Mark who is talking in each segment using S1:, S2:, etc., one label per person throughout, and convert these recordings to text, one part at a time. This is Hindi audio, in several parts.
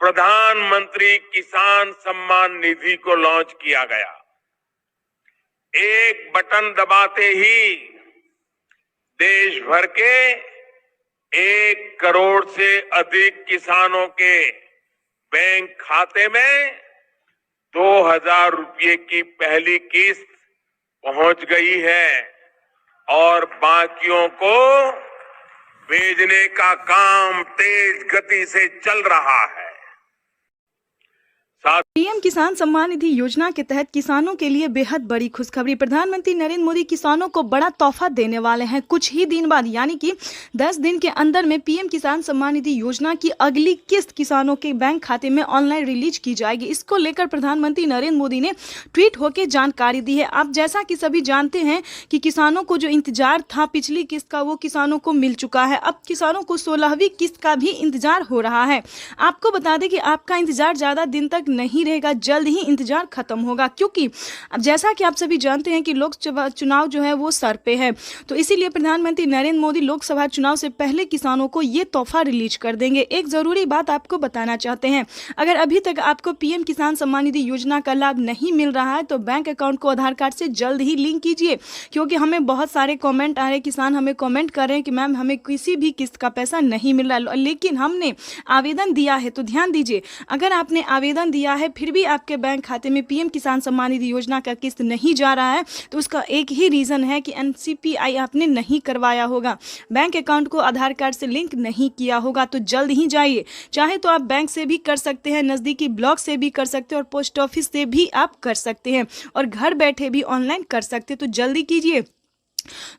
S1: प्रधानमंत्री किसान सम्मान निधि को लॉन्च किया गया। एक बटन दबाते ही देश भर के 1 करोड़ से अधिक किसानों के बैंक खाते में 2,000 रुपये की पहली किस्त पहुंच गई है और बाकियों को भेजने का काम तेज गति से चल रहा है।
S2: पीएम किसान सम्मान निधि योजना के तहत किसानों के लिए बेहद बड़ी खुशखबरी। प्रधानमंत्री नरेंद्र मोदी किसानों को बड़ा तोहफा देने वाले हैं। कुछ ही दिन बाद यानी कि 10 दिन के अंदर में पीएम किसान सम्मान निधि योजना की अगली किस्त किसानों के बैंक खाते में ऑनलाइन रिलीज की जाएगी। इसको लेकर प्रधानमंत्री नरेंद्र मोदी ने ट्वीट होकर जानकारी दी है। आप जैसा कि सभी जानते हैं कि किसानों को जो इंतजार था पिछली किस्त का वो किसानों को मिल चुका है। अब किसानों को 16वीं किस्त का भी इंतजार हो रहा है। आपको बता दें कि आपका इंतजार ज्यादा दिन तक नहीं रहेगा, जल्द ही इंतजार खत्म होगा, क्योंकि अब जैसा कि आप सभी जानते हैं कि लोकसभा चुनाव जो है वो सर पे है। तो इसीलिए प्रधानमंत्री नरेंद्र मोदी लोकसभा चुनाव से पहले किसानों को ये तोहफा रिलीज कर देंगे। एक जरूरी बात आपको बताना चाहते हैं, अगर अभी तक आपको पीएम किसान सम्मान निधि योजना का लाभ नहीं मिल रहा है तो बैंक अकाउंट को आधार कार्ड से जल्द ही लिंक कीजिए, क्योंकि हमें बहुत सारे कॉमेंट आ रहे हैं, किसान हमें कॉमेंट कर रहे हैं कि मैम हमें किसी भी किस्त का पैसा नहीं मिल रहा है, लेकिन हमने आवेदन दिया है। तो ध्यान दीजिए, अगर आपने आवेदन दिया है फिर भी आपके बैंक खाते में पीएम किसान सम्मान निधि योजना का किस्त नहीं जा रहा है तो उसका एक ही रीजन है कि एनसीपीआई आपने नहीं करवाया होगा, बैंक अकाउंट को आधार कार्ड से लिंक नहीं किया होगा। तो जल्द ही जाइए, चाहे तो आप बैंक से भी कर सकते हैं, नजदीकी ब्लॉक से भी कर सकते हैं और पोस्ट ऑफिस से भी आप कर सकते हैं और घर बैठे भी ऑनलाइन कर सकते हैं। तो जल्दी कीजिए।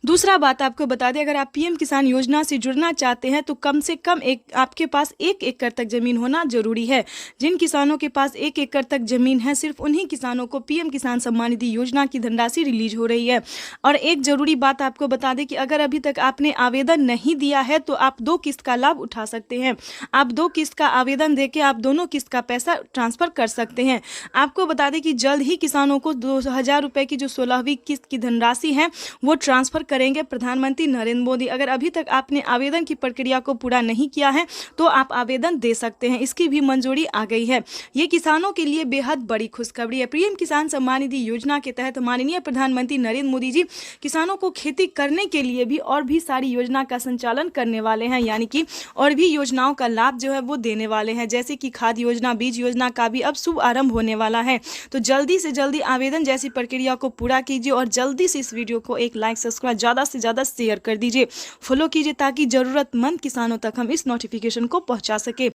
S2: दूसरा बात आपको बता दें, अगर आप पीएम किसान योजना से जुड़ना चाहते हैं तो कम से कम आपके पास 1 एकड़ तक जमीन होना जरूरी है। जिन किसानों के पास 1 एकड़ तक जमीन है सिर्फ उन्हीं किसानों को पीएम किसान सम्मान निधि योजना की धनराशि रिलीज हो रही है। और एक जरूरी बात आपको बता दें कि अगर अभी तक आपने आवेदन नहीं दिया है तो आप 2 किस्त का लाभ उठा सकते हैं। आप 2 किस्त का आवेदन देके आप दोनों किस्त का पैसा ट्रांसफर कर सकते हैं। आपको बता दें कि जल्द ही किसानों को 2,000 रुपए की जो 16वीं किस्त की धनराशि है वो ट्रांसफर करेंगे प्रधानमंत्री नरेंद्र मोदी। अगर अभी तक आपने आवेदन की प्रक्रिया को पूरा नहीं किया है तो आप आवेदन दे सकते हैं, इसकी भी मंजूरी आ गई है। ये किसानों के लिए बेहद बड़ी खुशखबरी है। पीएम किसान सम्मान निधि योजना के तहत माननीय प्रधानमंत्री नरेंद्र मोदी जी किसानों को खेती करने के लिए भी और भी सारी योजना का संचालन करने वाले हैं, यानी कि और भी योजनाओं का लाभ जो है वो देने वाले हैं, जैसे कि खाद योजना, बीज योजना का भी अब शुभ आरंभ होने वाला है। तो जल्दी से जल्दी आवेदन जैसी प्रक्रिया को पूरा कीजिए और जल्दी से इस वीडियो को एक लाइक सब्सक्राइब ज़्यादा से ज़्यादा शेयर कर दीजिए, फॉलो कीजिए ताकि ज़रूरतमंद किसानों तक हम इस नोटिफिकेशन को पहुंचा सके।